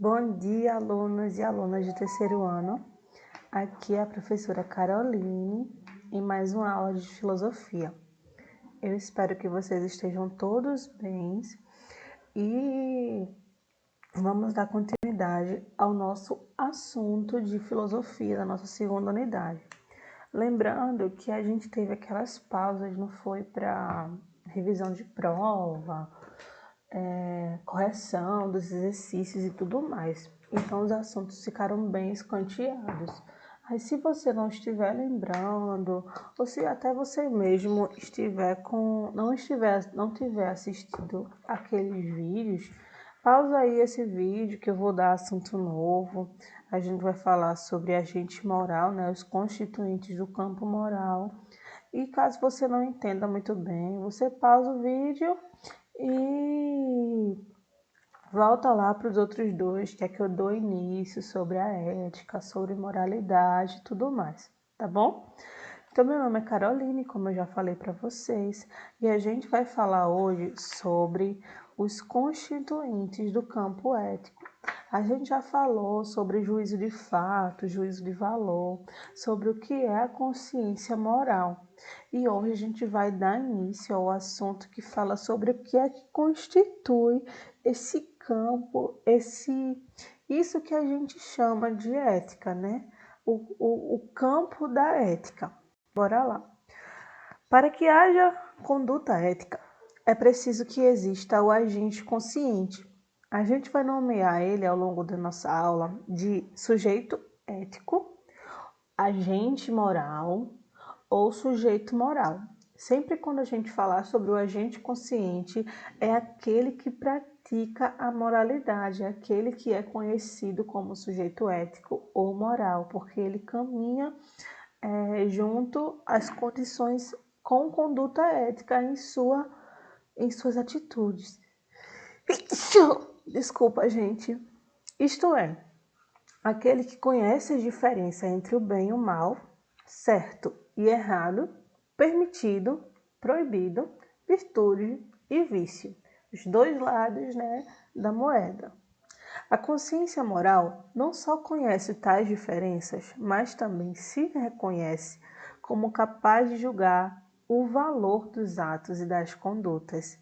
Bom dia, alunos e alunas de terceiro ano. Aqui é a professora Caroline em mais uma aula de filosofia. Eu espero que vocês estejam todos bem e vamos dar continuidade ao nosso assunto de filosofia da nossa segunda unidade. Lembrando que a gente teve aquelas pausas, não foi, para revisão de prova, correção dos exercícios e tudo mais. Então, os assuntos ficaram bem escanteados. Aí, se você não estiver lembrando, ou se até você mesmo não tiver assistido aqueles vídeos, pausa aí esse vídeo que eu vou dar assunto novo. A gente vai falar sobre agente moral, né, os constituintes do campo moral. E caso você não entenda muito bem, você pausa o vídeo e volta lá para os outros dois, que é que eu dou início sobre a ética, sobre moralidade e tudo mais, tá bom? Então, meu nome é Caroline, como eu já falei para vocês, e a gente vai falar hoje sobre os constituintes do campo ético. A gente já falou sobre juízo de fato, juízo de valor, sobre o que é a consciência moral. E hoje a gente vai dar início ao assunto que fala sobre o que é que constitui esse campo, isso que a gente chama de ética, né? O campo da ética. Bora lá. Para que haja conduta ética, é preciso que exista o agente consciente. A gente vai nomear ele ao longo da nossa aula de sujeito ético, agente moral ou sujeito moral. Sempre quando a gente falar sobre o agente consciente, é aquele que pratica a moralidade, é aquele que é conhecido como sujeito ético ou moral, porque ele caminha junto às condições com conduta ética em suas atitudes. Desculpa, gente. Isto é, aquele que conhece a diferença entre o bem e o mal, certo e errado, permitido, proibido, virtude e vício. Os dois lados, né, da moeda. A consciência moral não só conhece tais diferenças, mas também se reconhece como capaz de julgar o valor dos atos e das condutas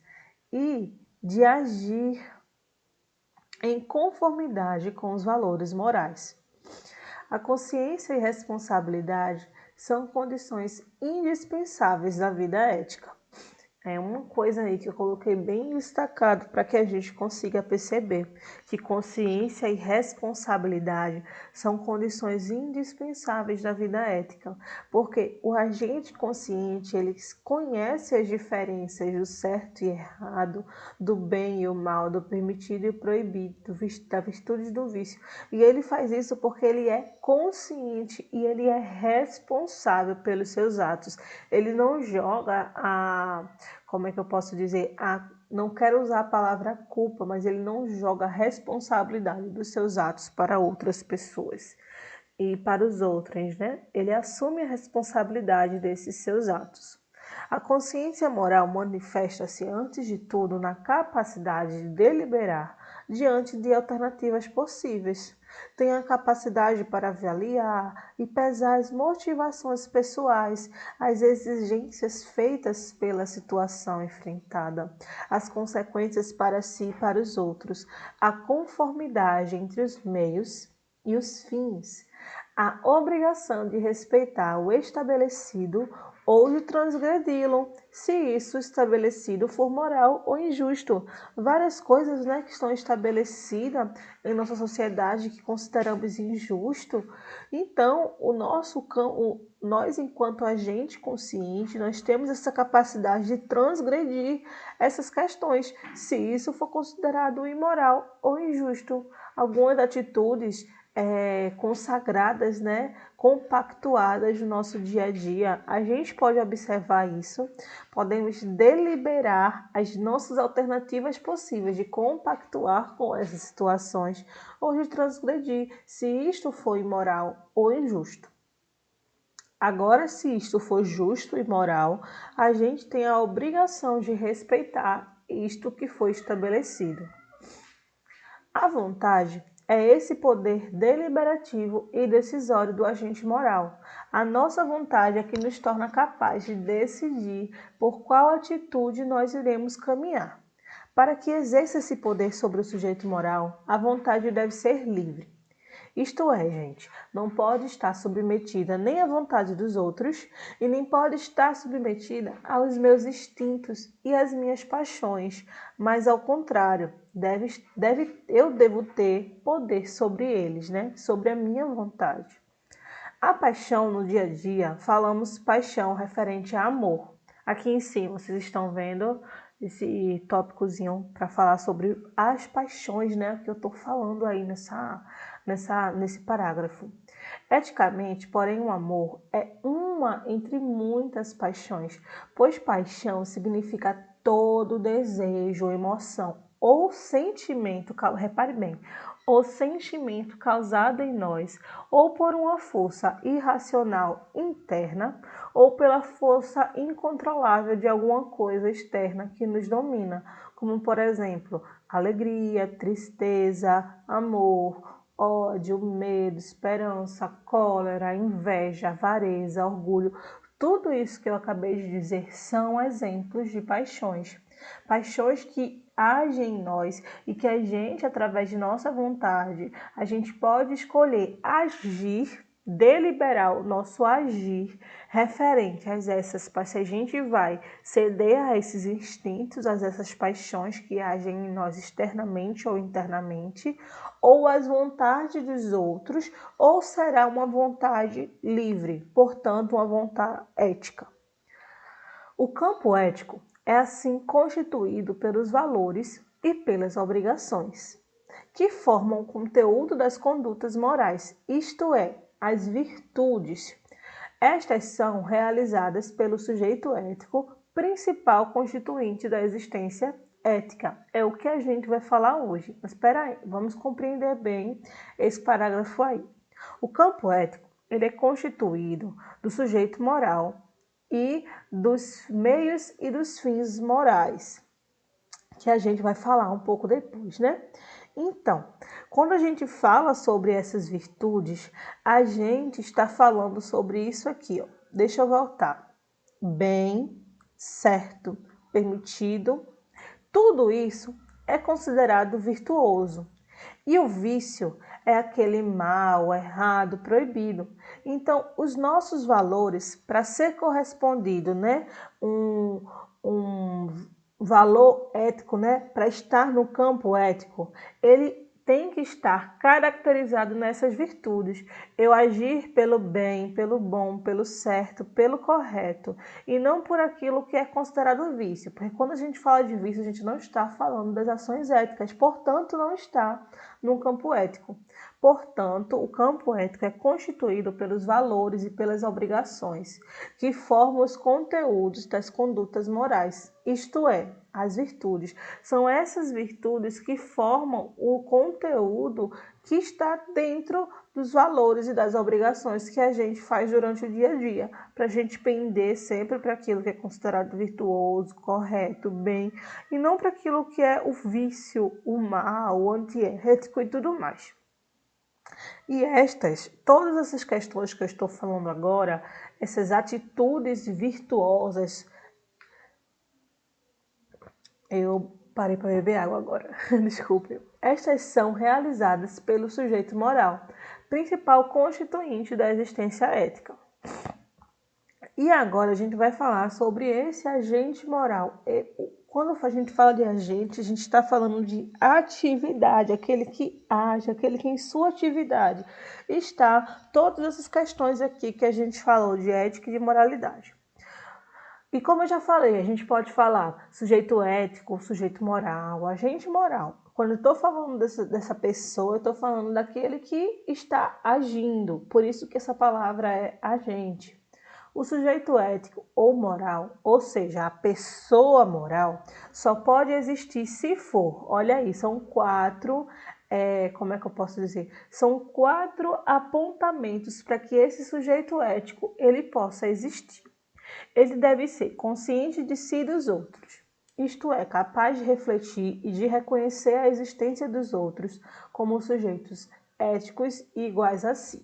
e de agir em conformidade com os valores morais. A consciência e responsabilidade são condições indispensáveis da vida ética. É uma coisa aí que eu coloquei bem destacado para que a gente consiga perceber que consciência e responsabilidade são condições indispensáveis da vida ética, porque o agente consciente, ele conhece as diferenças do certo e errado, do bem e o mal, do permitido e o proibido, da virtude e do vício, e ele faz isso porque ele é consciente e ele é responsável pelos seus atos. Ele não joga como é que eu posso dizer? Não quero usar a palavra culpa, mas ele não joga a responsabilidade dos seus atos para outras pessoas e para os outros, né? Ele assume a responsabilidade desses seus atos. A consciência moral manifesta-se, antes de tudo, na capacidade de deliberar diante de alternativas possíveis. Tem a capacidade para avaliar e pesar as motivações pessoais, as exigências feitas pela situação enfrentada, as consequências para si e para os outros, a conformidade entre os meios e os fins, a obrigação de respeitar o estabelecido ou de transgredi-lo, se isso estabelecido for moral ou injusto. Várias coisas, né, que estão estabelecidas em nossa sociedade que consideramos injusto. Então, nós, enquanto agente consciente, nós temos essa capacidade de transgredir essas questões, se isso for considerado imoral ou injusto. Algumas atitudes consagradas, né, compactuadas no nosso dia a dia, a gente pode observar isso, podemos deliberar as nossas alternativas possíveis de compactuar com essas situações ou de transgredir, se isto for imoral ou injusto. Agora, se isto for justo e moral, a gente tem a obrigação de respeitar isto que foi estabelecido. A vontade é esse poder deliberativo e decisório do agente moral. A nossa vontade é que nos torna capazes de decidir por qual atitude nós iremos caminhar. Para que exerça esse poder sobre o sujeito moral, a vontade deve ser livre. Isto é, gente, não pode estar submetida nem à vontade dos outros e nem pode estar submetida aos meus instintos e às minhas paixões, mas ao contrário, eu devo ter poder sobre eles, né? Sobre a minha vontade. A paixão no dia a dia, falamos paixão referente a amor. Aqui em cima, vocês estão vendo esse tópicozinho para falar sobre as paixões, né? Que eu estou falando aí nesse parágrafo. Eticamente, porém, o amor é uma entre muitas paixões, pois paixão significa todo desejo, emoção ou sentimento, repare bem, ou sentimento causado em nós, ou por uma força irracional interna, ou pela força incontrolável de alguma coisa externa que nos domina, como por exemplo, alegria, tristeza, amor, ódio, medo, esperança, cólera, inveja, avareza, orgulho. Tudo isso que eu acabei de dizer são exemplos de paixões. Paixões que agem em nós e que a gente, através de nossa vontade, a gente pode escolher agir, deliberar o nosso agir referente a essas paixões. Se a gente vai ceder a esses instintos, a essas paixões que agem em nós externamente ou internamente, ou as vontades dos outros, ou será uma vontade livre, portanto, uma vontade ética. O campo ético é assim constituído pelos valores e pelas obrigações, que formam o conteúdo das condutas morais, isto é, as virtudes. Estas são realizadas pelo sujeito ético, principal constituinte da existência ética. É o que a gente vai falar hoje. Mas espera aí, vamos compreender bem esse parágrafo aí. O campo ético, ele é constituído do sujeito moral e dos meios e dos fins morais, que a gente vai falar um pouco depois, né? Então, quando a gente fala sobre essas virtudes, a gente está falando sobre isso aqui, ó. Deixa eu voltar. Bem, certo, permitido, tudo isso é considerado virtuoso. E o vício é aquele mal, errado, proibido. Então, os nossos valores, para ser correspondido, né, um valor ético, né, para estar no campo ético, ele tem que estar caracterizado nessas virtudes. Eu agir pelo bem, pelo bom, pelo certo, pelo correto, e não por aquilo que é considerado vício. Porque quando a gente fala de vício, a gente não está falando das ações éticas, portanto, não está no campo ético. Portanto, o campo ético é constituído pelos valores e pelas obrigações, que formam os conteúdos das condutas morais, isto é, as virtudes. São essas virtudes que formam o conteúdo que está dentro dos valores e das obrigações que a gente faz durante o dia a dia, para a gente pender sempre para aquilo que é considerado virtuoso, correto, bem, e não para aquilo que é o vício, o mal, o antiético e tudo mais. E todas essas questões que eu estou falando agora, essas atitudes virtuosas, eu parei para beber água agora, desculpe. Estas são realizadas pelo sujeito moral, principal constituinte da existência ética. E agora a gente vai falar sobre esse agente moral. Quando a gente fala de agente, a gente está falando de atividade, aquele que age, aquele que em sua atividade está todas essas questões aqui que a gente falou de ética e de moralidade. E como eu já falei, a gente pode falar sujeito ético, sujeito moral, agente moral. Quando eu estou falando dessa pessoa, eu estou falando daquele que está agindo. Por isso que essa palavra é agente. O sujeito ético ou moral, ou seja, a pessoa moral, só pode existir se for, olha aí, são quatro, como é que eu posso dizer? São 4 apontamentos para que esse sujeito ético ele possa existir. Ele deve ser consciente de si e dos outros. isto é, capaz de refletir e de reconhecer a existência dos outros como sujeitos éticos e iguais a si.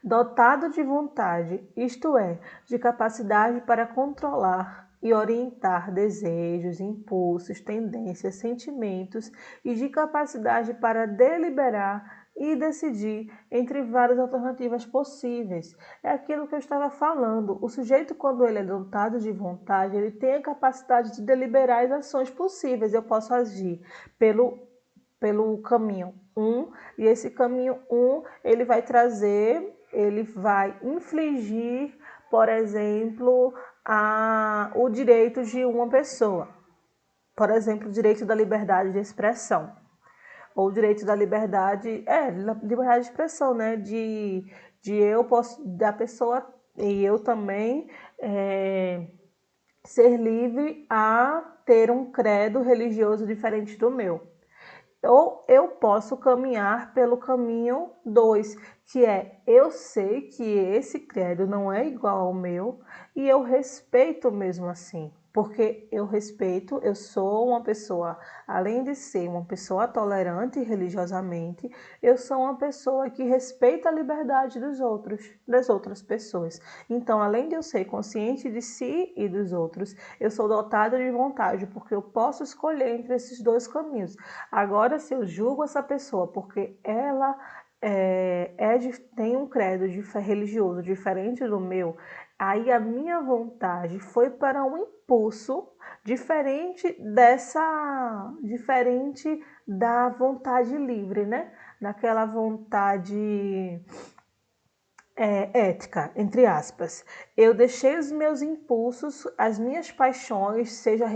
Dotado de vontade, isto é, de capacidade para controlar e orientar desejos, impulsos, tendências, sentimentos e de capacidade para deliberar e decidir entre várias alternativas possíveis. É aquilo que eu estava falando. O sujeito, quando ele é dotado de vontade, ele tem a capacidade de deliberar as ações possíveis. Eu posso agir pelo caminho 1, e esse caminho 1 ele vai infligir, por exemplo, o direito de uma pessoa. Por exemplo, o direito da liberdade de expressão. Ou o direito da liberdade de expressão, né? Da pessoa e eu também ser livre a ter um credo religioso diferente do meu. Ou eu posso caminhar pelo caminho 2, que é eu sei que esse credo não é igual ao meu e eu respeito mesmo assim. Porque eu sou uma pessoa, além de ser uma pessoa tolerante religiosamente, eu sou uma pessoa que respeita a liberdade das outras pessoas. Então, além de eu ser consciente de si e dos outros, eu sou dotada de vontade, porque eu posso escolher entre esses dois caminhos. Agora, se eu julgo essa pessoa porque ela tem um credo religioso diferente do meu, aí a minha vontade foi para um impulso diferente da vontade livre, né? Daquela vontade ética, entre aspas. Eu deixei os meus impulsos, as minhas paixões, seja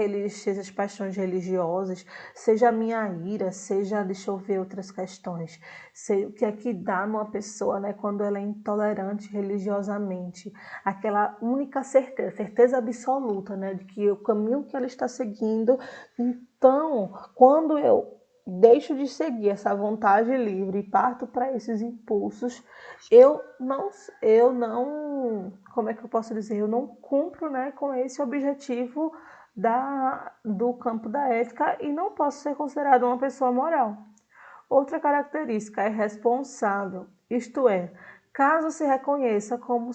as paixões religiosas, seja a minha ira, seja, deixa eu ver outras questões, o que é que dá numa pessoa, né, quando ela é intolerante religiosamente, aquela única certeza absoluta, né, de que o caminho que ela está seguindo. Então, quando eu deixo de seguir essa vontade livre e parto para esses impulsos, eu não, como é que eu posso dizer? Eu não cumpro, né, com esse objetivo do campo da ética e não posso ser considerada uma pessoa moral. Outra característica é responsável, isto é, caso se reconheça como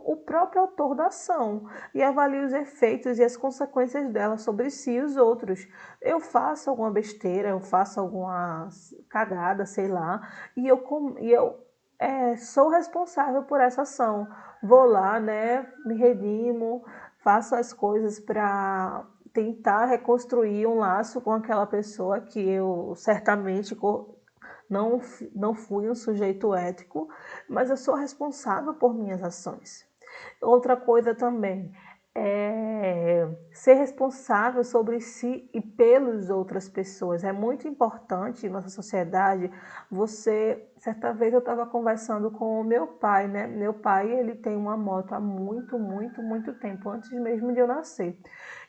o próprio autor da ação e avalie os efeitos e as consequências dela sobre si e os outros. Eu faço alguma besteira, eu faço alguma cagada, sei lá, e eu sou responsável por essa ação. Vou lá, né, me redimo, faço as coisas para tentar reconstruir um laço com aquela pessoa que eu certamente não fui um sujeito ético, mas eu sou responsável por minhas ações. Outra coisa também é ser responsável sobre si e pelas outras pessoas. É muito importante em nossa sociedade. Certa vez eu estava conversando com o meu pai, né? Meu pai, ele tem uma moto há muito, muito, muito tempo, antes mesmo de eu nascer.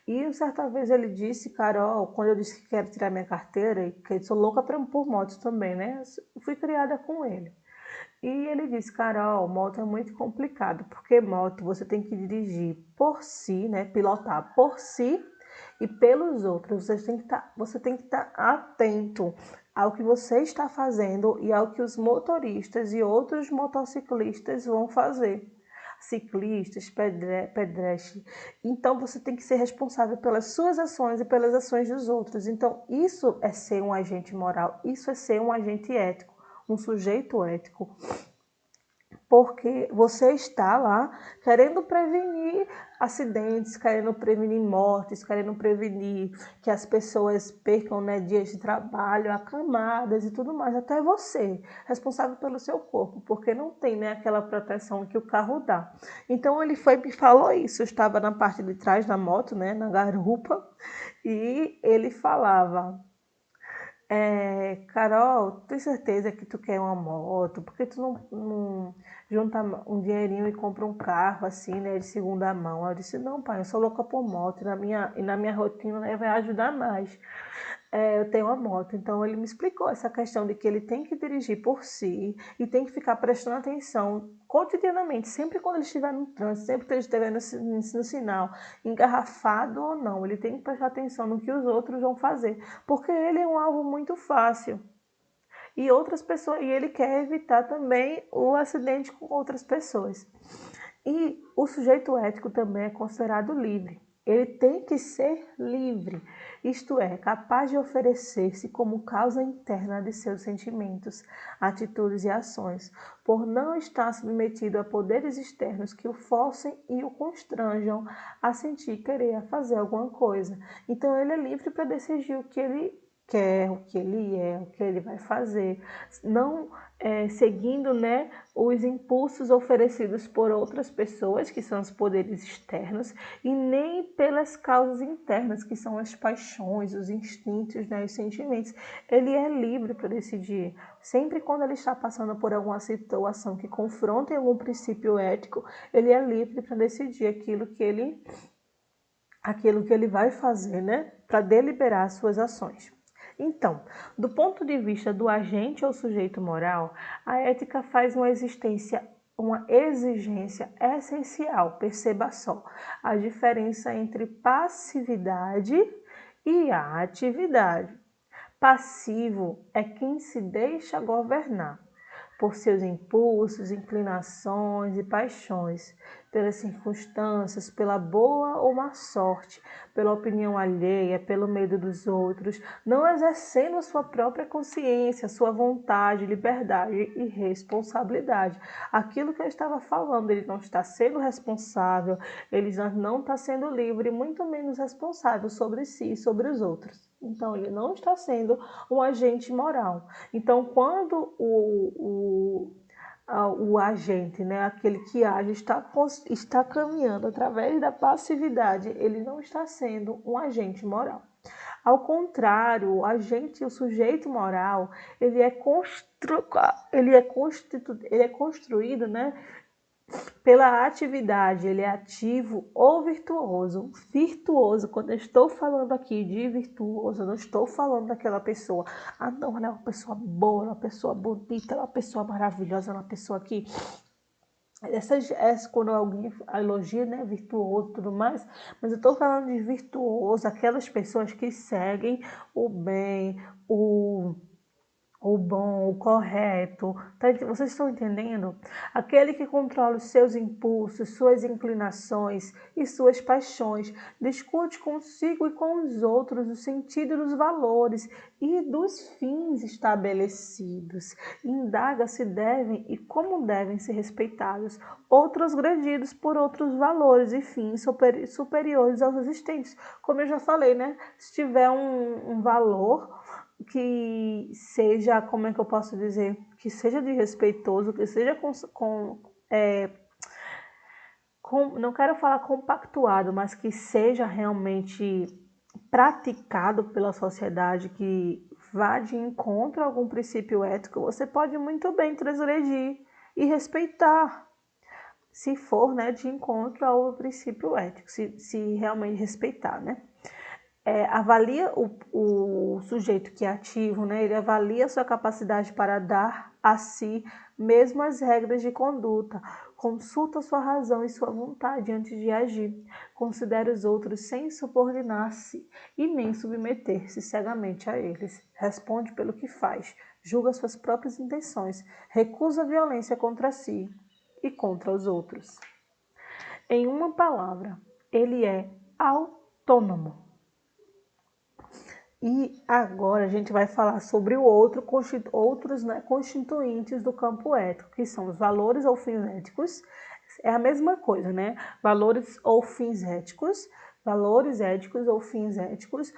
E certa vez ele disse, Carol, quando eu disse que quero tirar minha carteira, e que eu sou louca por moto também, né? Eu fui criada com ele. E ele disse, Carol, moto é muito complicado, porque moto você tem que dirigir por si, né? Pilotar por si e pelos outros. Você tem que estar atento ao que você está fazendo e ao que os motoristas e outros motociclistas vão fazer. Ciclistas, pedestres. Então, você tem que ser responsável pelas suas ações e pelas ações dos outros. Então, isso é ser um agente moral, isso é ser um agente ético, um sujeito ético. Porque você está lá querendo prevenir acidentes, querendo prevenir mortes, querendo prevenir que as pessoas percam, né, dias de trabalho, acamadas e tudo mais. Até você, responsável pelo seu corpo, porque não tem, né, aquela proteção que o carro dá. Então ele me falou isso. Eu estava na parte de trás da moto, né, na garupa, e ele falava... Carol, tem certeza que tu quer uma moto? Por que tu não junta um dinheirinho e compra um carro assim, né, de segunda mão? Eu disse, não, pai, eu sou louca por moto e na minha rotina, né, vai ajudar mais. eu tenho uma moto. Então ele me explicou essa questão de que ele tem que dirigir por si e tem que ficar prestando atenção cotidianamente, sempre quando ele estiver no trânsito, sempre que ele estiver no sinal, engarrafado ou não, ele tem que prestar atenção no que os outros vão fazer, porque ele é um alvo muito fácil. E outras pessoas, e ele quer evitar também o acidente com outras pessoas. E o sujeito ético também é considerado livre. Ele tem que ser livre, isto é, capaz de oferecer-se como causa interna de seus sentimentos, atitudes e ações, por não estar submetido a poderes externos que o forcem e o constranjam a sentir querer fazer alguma coisa. Então ele é livre para decidir o que ele quer, o que ele é, o que ele vai fazer, não seguindo, né, os impulsos oferecidos por outras pessoas, que são os poderes externos, e nem pelas causas internas, que são as paixões, os instintos, né, os sentimentos. Ele é livre para decidir. Sempre quando ele está passando por alguma situação que confronta algum princípio ético, ele é livre para decidir aquilo que ele vai fazer, né, para deliberar suas ações. Então, do ponto de vista do agente ou sujeito moral, a ética faz uma exigência essencial. Perceba só a diferença entre passividade e atividade. Passivo é quem se deixa governar por seus impulsos, inclinações e paixões, pelas circunstâncias, pela boa ou má sorte, pela opinião alheia, pelo medo dos outros, não exercendo a sua própria consciência, sua vontade, liberdade e responsabilidade. Aquilo que eu estava falando, ele não está sendo responsável, ele não está sendo livre, muito menos responsável sobre si e sobre os outros. Então, ele não está sendo um agente moral. Então, quando o agente, né, aquele que age, está caminhando através da passividade, ele não está sendo um agente moral. Ao contrário, o sujeito moral, ele é construído, né, pela atividade, ele é ativo ou virtuoso. Virtuoso, quando eu estou falando aqui de virtuoso, eu não estou falando daquela pessoa. Ah, não, ela é uma pessoa boa, ela é uma pessoa bonita, ela é uma pessoa maravilhosa, ela é uma pessoa que... Quando alguém elogia, né, virtuoso e tudo mais, mas eu estou falando de virtuoso, aquelas pessoas que seguem o bem, o bom, o correto. Vocês estão entendendo? Aquele que controla os seus impulsos, suas inclinações e suas paixões, discute consigo e com os outros o sentido dos valores e dos fins estabelecidos. Indaga se devem e como devem ser respeitados, outros gradidos por outros valores e fins superiores aos existentes. Como eu já falei, né? Se tiver um valor que seja, como é que eu posso dizer, que seja desrespeitoso, que seja não quero falar compactuado, mas que seja realmente praticado pela sociedade, que vá de encontro a algum princípio ético, você pode muito bem transgredir e respeitar, se for, né, de encontro ao princípio ético, se realmente respeitar, né? Avalia o sujeito que é ativo, né? Ele avalia a sua capacidade para dar a si mesmo as regras de conduta, consulta sua razão e sua vontade antes de agir, considera os outros sem subordinar-se e nem submeter-se cegamente a eles, responde pelo que faz, julga suas próprias intenções, recusa a violência contra si e contra os outros. Em uma palavra, ele é autônomo. E agora a gente vai falar sobre outros, né, constituintes do campo ético, que são os valores ou fins éticos. É a mesma coisa, né? Valores ou fins éticos, valores éticos ou fins éticos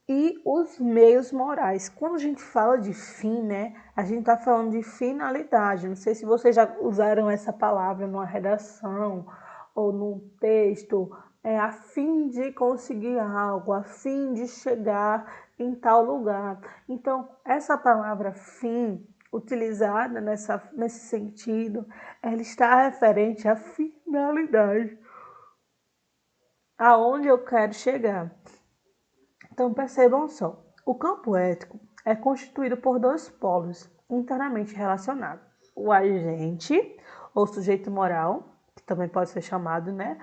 e os meios morais. Quando a gente fala de fim, né, a gente está falando de finalidade. Não sei se vocês já usaram essa palavra numa redação ou num texto, a fim de conseguir algo, a fim de chegar em tal lugar. Então, essa palavra fim, utilizada nesse sentido, ela está referente à finalidade, aonde eu quero chegar. Então, percebam só, O campo ético é constituído por dois polos internamente relacionados. O agente, ou sujeito moral, que também pode ser chamado, né?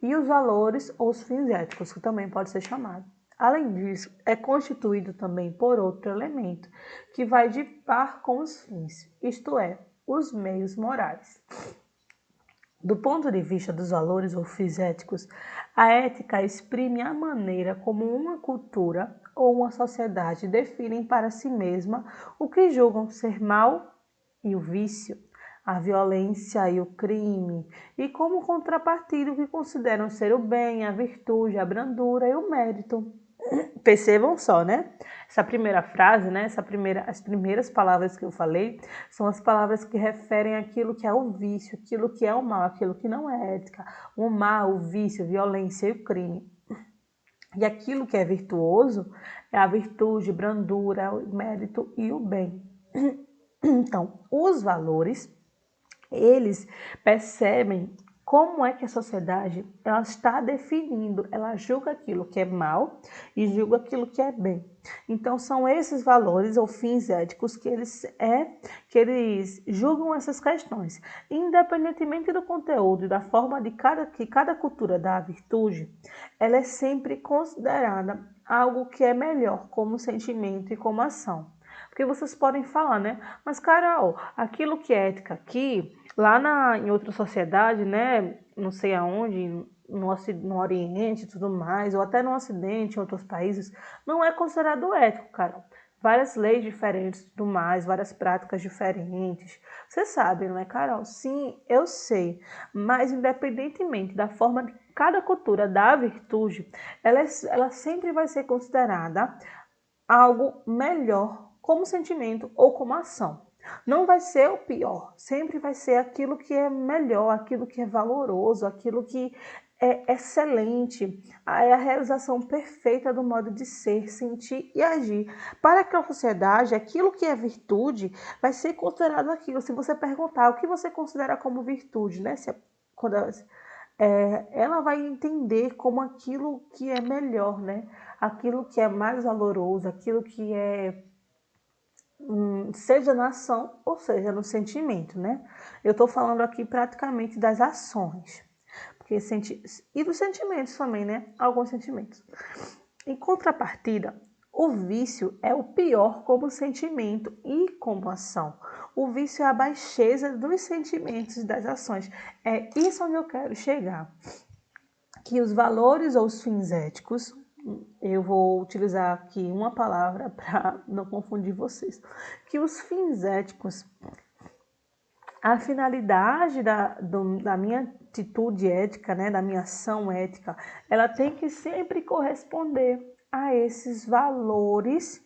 E os valores ou os fins éticos, que também pode ser chamado. Além disso, é constituído também por outro elemento, que vai de par com os fins, isto é, os meios morais. Do ponto de vista dos valores ou fins éticos, a ética exprime a maneira como uma cultura ou uma sociedade definem para si mesma o que julgam ser mal e o vício, a violência e o crime, e como contrapartida o que consideram ser o bem, a virtude, a brandura e o mérito. Percebam só, né? Essa primeira frase, né? As primeiras palavras que eu falei são as palavras que referem àquilo que é o vício, aquilo que é o mal, aquilo que não é ética. O mal, o vício, a violência e o crime. E aquilo que é virtuoso é a virtude, brandura, o mérito e o bem. Então, os valores, eles percebem como é que a sociedade ela está definindo, ela julga aquilo que é mal e julga aquilo que é bem. Então são esses valores ou fins éticos que eles julgam essas questões. Independentemente do conteúdo e da forma que cada cultura dá à virtude, ela é sempre considerada algo que é melhor como sentimento e como ação. Porque vocês podem falar, né? Mas, Carol, aquilo que é ética aqui, em outra sociedade, né? Não sei aonde, no Oriente e tudo mais, ou até no Ocidente, em outros países, não é considerado ético, Carol. Várias leis diferentes e tudo mais, várias práticas diferentes. Você sabe, não é, Carol? Sim, eu sei. Mas, independentemente da forma de cada cultura dá a virtude, ela sempre vai ser considerada algo melhor como sentimento ou como ação. Não vai ser o pior, sempre vai ser aquilo que é melhor, aquilo que é valoroso, aquilo que é excelente, é a realização perfeita do modo de ser, sentir e agir. Para aquela sociedade, aquilo que é virtude vai ser considerado aquilo. Se você perguntar o que você considera como virtude, né? Ela vai entender como aquilo que é melhor, né? Aquilo que é mais valoroso, aquilo que seja na ação ou seja no sentimento, né? Eu estou falando aqui praticamente das ações, e dos sentimentos também, né? Alguns sentimentos. Em contrapartida, o vício é o pior como sentimento e como ação. O vício é a baixeza dos sentimentos e das ações. É isso onde eu quero chegar. Que os valores ou os fins éticos, eu vou utilizar aqui uma palavra para não confundir vocês, que os fins éticos, a finalidade da minha atitude ética, né, da minha ação ética, ela tem que sempre corresponder a esses valores,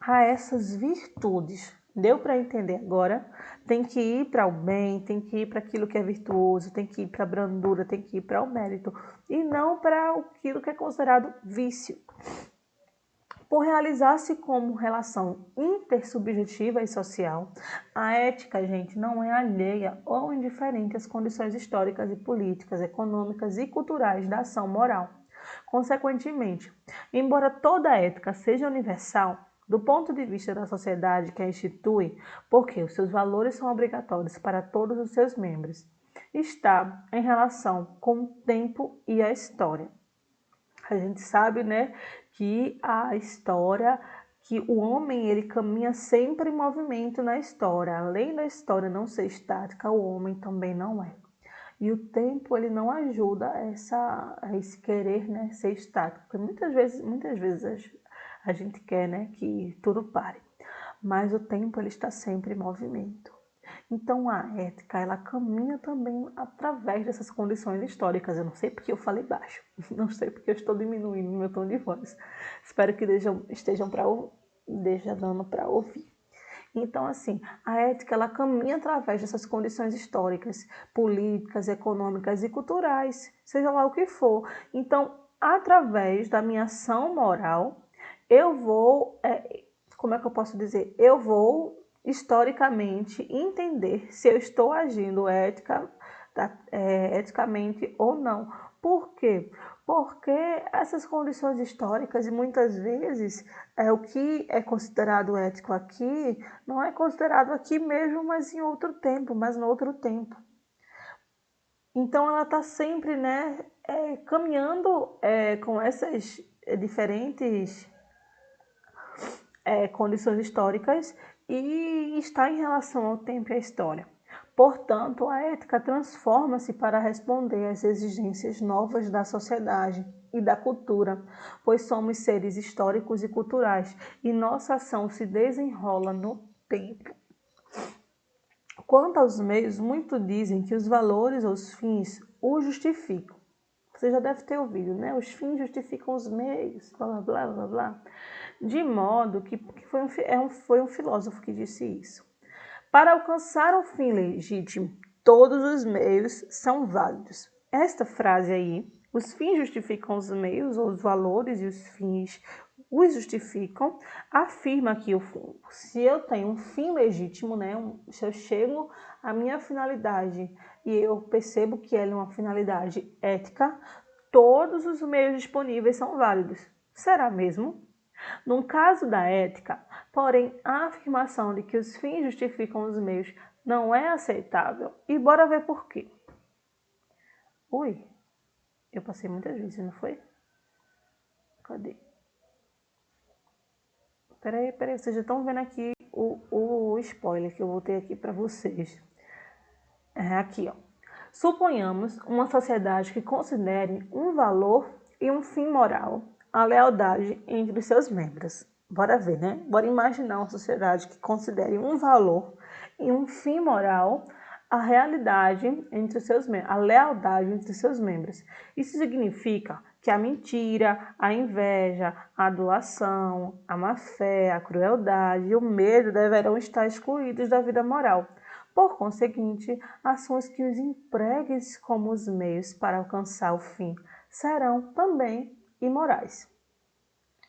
a essas virtudes. Deu para entender agora? Tem que ir para o bem, tem que ir para aquilo que é virtuoso, tem que ir para a brandura, tem que ir para o mérito e não para aquilo que é considerado vício. Por realizar-se como relação intersubjetiva e social, a ética, gente, não é alheia ou indiferente às condições históricas e políticas, econômicas e culturais da ação moral. Consequentemente, embora toda ética seja universal, do ponto de vista da sociedade que a institui, porque os seus valores são obrigatórios para todos os seus membros, está em relação com o tempo e a história. A gente sabe, né, que a história, que o homem ele caminha sempre em movimento na história. Além da história não ser estática, o homem também não é. E o tempo ele não ajuda a esse querer, né, ser estático. Porque muitas vezes a gente quer, né, que tudo pare. Mas o tempo ele está sempre em movimento. Então a ética ela caminha também através dessas condições históricas. Eu não sei porque eu falei baixo, não sei porque eu estou diminuindo meu tom de voz. Espero que esteja dando para ouvir. Então, assim, a ética ela caminha através dessas condições históricas, políticas, econômicas e culturais, seja lá o que for. Então, através da minha ação moral, eu vou, como é que eu posso dizer? Eu vou historicamente entender se eu estou agindo eticamente ou não. Por quê? Porque essas condições históricas, e muitas vezes, o que é considerado ético aqui, não é considerado aqui mesmo, mas em outro tempo, mas no outro tempo. Então, ela está sempre, né, caminhando com essas diferentes condições históricas e está em relação ao tempo e à história. Portanto, a ética transforma-se para responder às exigências novas da sociedade e da cultura, pois somos seres históricos e culturais e nossa ação se desenrola no tempo. Quanto aos meios, muitos dizem que os valores ou os fins o justificam. Você já deve ter ouvido, né? Os fins justificam os meios, blá, blá, blá, blá. De modo que foi um filósofo que disse isso. Para alcançar um fim legítimo, todos os meios são válidos. Esta frase aí, os fins justificam os meios, ou os valores e os fins os justificam, afirma que se eu tenho um fim legítimo, né, se eu chego à minha finalidade e eu percebo que ela é uma finalidade ética, todos os meios disponíveis são válidos. Será mesmo? No caso da ética, porém, a afirmação de que os fins justificam os meios não é aceitável. E bora ver por quê. Ui, eu passei muitas vezes, não foi? Cadê? Peraí, vocês já estão vendo aqui o spoiler que eu vou ter aqui para vocês. Aqui, ó. Suponhamos uma sociedade que considere um valor e um fim moral a lealdade entre os seus membros. Bora ver, né? Bora imaginar uma sociedade que considere um valor e um fim moral a realidade entre os seus membros, a lealdade entre os seus membros. Isso significa que a mentira, a inveja, a adulação, a má-fé, a crueldade e o medo deverão estar excluídos da vida moral. Por conseguinte, ações que os empregues como os meios para alcançar o fim serão também imorais.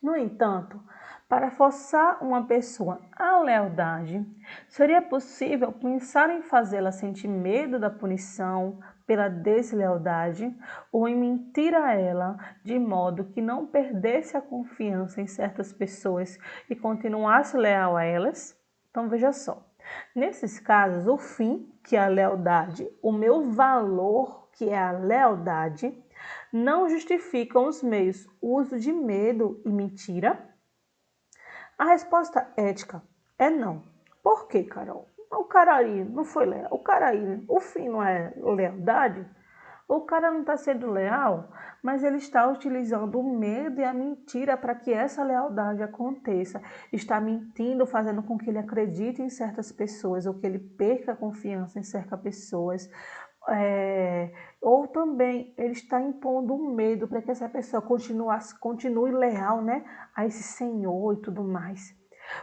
No entanto, para forçar uma pessoa à lealdade, seria possível pensar em fazê-la sentir medo da punição pela deslealdade ou em mentir a ela de modo que não perdesse a confiança em certas pessoas e continuasse leal a elas? Então veja só, nesses casos, o fim, que é a lealdade, o meu valor, que é a lealdade, não justificam os meios, o uso de medo e mentira? A resposta ética é não. Por quê, Carol? O cara aí não foi leal. O cara aí, o fim não é lealdade? O cara não está sendo leal, mas ele está utilizando o medo e a mentira para que essa lealdade aconteça. Está mentindo, fazendo com que ele acredite em certas pessoas ou que ele perca a confiança em certas pessoas. Ou também ele está impondo um medo para que essa pessoa continue leal, né, a esse senhor e tudo mais.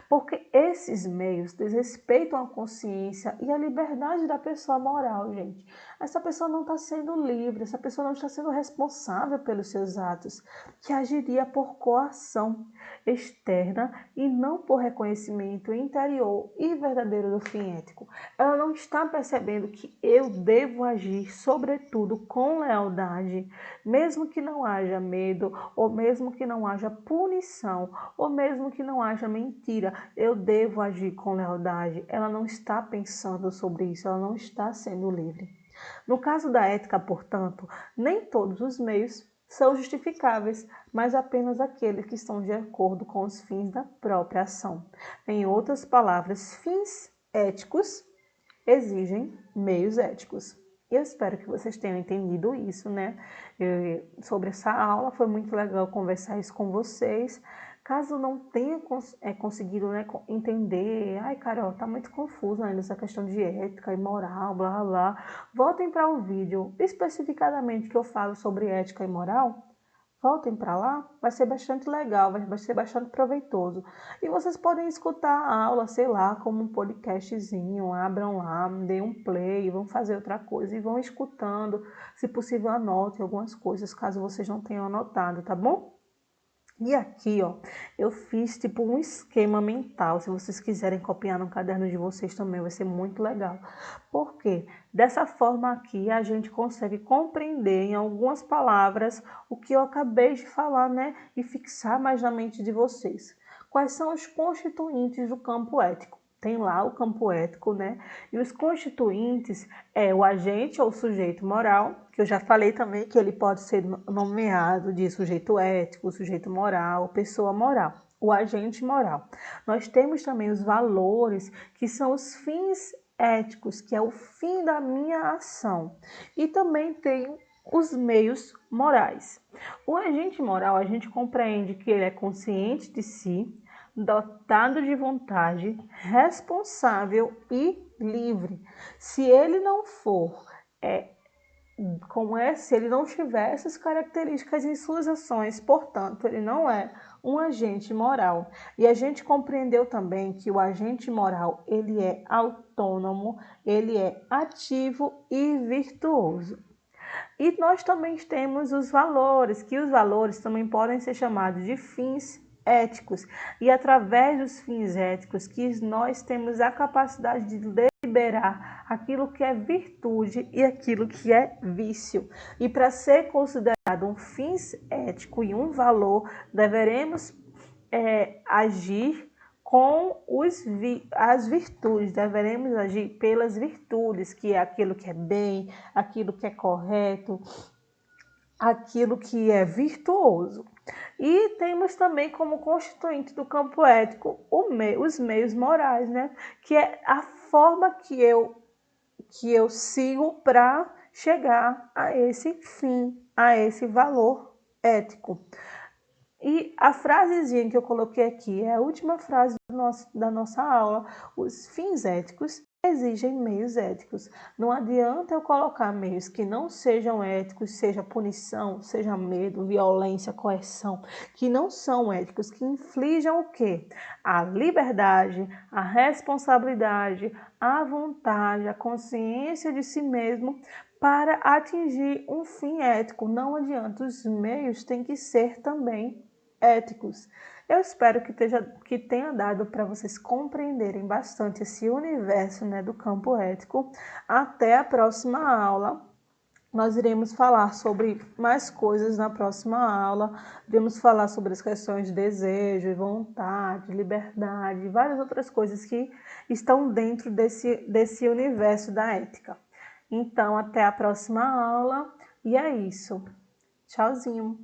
Porque esses meios desrespeitam a consciência e a liberdade da pessoa moral, gente. Essa pessoa não está sendo livre, essa pessoa não está sendo responsável pelos seus atos, que agiria por coação externa e não por reconhecimento interior e verdadeiro do fim ético. Ela não está percebendo que eu devo agir, sobretudo, com lealdade, mesmo que não haja medo, ou mesmo que não haja punição, ou mesmo que não haja mentira, eu devo agir com lealdade. Ela não está pensando sobre isso, ela não está sendo livre. No caso da ética, portanto, nem todos os meios são justificáveis, mas apenas aqueles que estão de acordo com os fins da própria ação. Em outras palavras, fins éticos exigem meios éticos. Eu espero que vocês tenham entendido isso, né? Sobre essa aula, foi muito legal conversar isso com vocês. Caso não tenha conseguido, né, entender, ai, Carol, tá muito confuso ainda essa questão de ética e moral, blá, blá, voltem para o vídeo especificadamente que eu falo sobre ética e moral. Voltem para lá, vai ser bastante legal, vai ser bastante proveitoso. E vocês podem escutar a aula, sei lá, como um podcastzinho, abram lá, deem um play, vão fazer outra coisa e vão escutando. Se possível, anotem algumas coisas, caso vocês não tenham anotado, tá bom? E aqui, ó, eu fiz tipo um esquema mental. Se vocês quiserem copiar no caderno de vocês também, vai ser muito legal. Porque dessa forma aqui a gente consegue compreender em algumas palavras o que eu acabei de falar, né? E fixar mais na mente de vocês. Quais são os constituintes do campo ético? Tem lá o campo ético, né? E os constituintes é o agente ou sujeito moral, que eu já falei também que ele pode ser nomeado de sujeito ético, sujeito moral, pessoa moral, o agente moral. Nós temos também os valores, que são os fins éticos, que é o fim da minha ação. E também tem os meios morais. O agente moral, a gente compreende que ele é consciente de si, dotado de vontade, responsável e livre. Se ele não for se ele não tiver essas características em suas ações, portanto, ele não é um agente moral. E a gente compreendeu também que o agente moral, ele é autônomo, ele é ativo e virtuoso. E nós também temos os valores, que os valores também podem ser chamados de fins éticos. E através dos fins éticos que nós temos a capacidade de deliberar aquilo que é virtude e aquilo que é vício. E para ser considerado um fins ético e um valor, deveremos agir com as virtudes, deveremos agir pelas virtudes, que é aquilo que é bem, aquilo que é correto, aquilo que é virtuoso. E temos também como constituinte do campo ético os meios morais, né? Que é a forma que eu sigo para chegar a esse fim, a esse valor ético. E a frasezinha que eu coloquei aqui é a última frase da nossa aula. Os fins éticos exigem meios éticos. Não adianta eu colocar meios que não sejam éticos, seja punição, seja medo, violência, coerção, que não são éticos, que inflijam o quê? A liberdade, a responsabilidade, a vontade, a consciência de si mesmo para atingir um fim ético. Não adianta, os meios têm que ser também éticos. Eu espero que tenha dado para vocês compreenderem bastante esse universo, né, do campo ético. Até a próxima aula. Nós iremos falar sobre mais coisas na próxima aula. Iremos falar sobre as questões de desejo, vontade, liberdade e várias outras coisas que estão dentro desse universo da ética. Então, até a próxima aula. E é isso. Tchauzinho.